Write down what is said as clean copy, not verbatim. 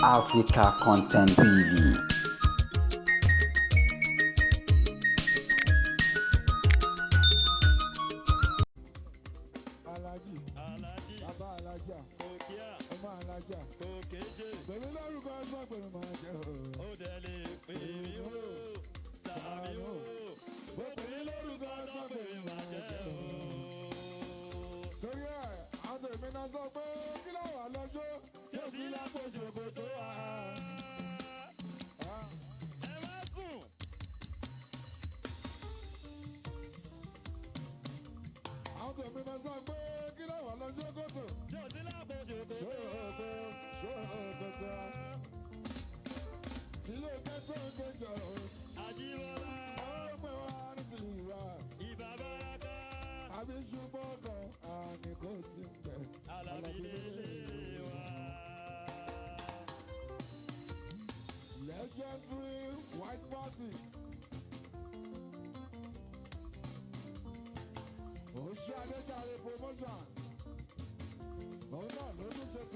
Africa Content TV. Alaji, bàbá alájà, ọmọ alájà, bẹ̀rẹ̀ lórúkọ sọ pé mo máa jẹ o. Ó dẹ̀ lè pè mí o, sàmì o, ó pè mí lórúkọ sọ pé mo máa jẹ o. Sórí ẹ̀, àwọn tèmi náà sọ pé kí ló wà lọ́jọ́ Tí ó sí lápò ṣòkòtò wá. Ẹ má sùn. àwọn tèmi náà sọ pé kí ló wà lọ́jọ́ kòtò. Tí ó sí lápò ṣòkòtò Ṣòkòtò, tí yóò kẹ́tọ́ kẹjọ o. Àjíbọ́lá, Ó pè wá ní ti ìwà, ìbà báraka, àbí ṣùgbọ́n kan, àní kò sí ń bẹ̀. Alábídélé wa. Legendary White Party. Oṣù Adéjàre promotion. Òun náà ló tún ṣe ti.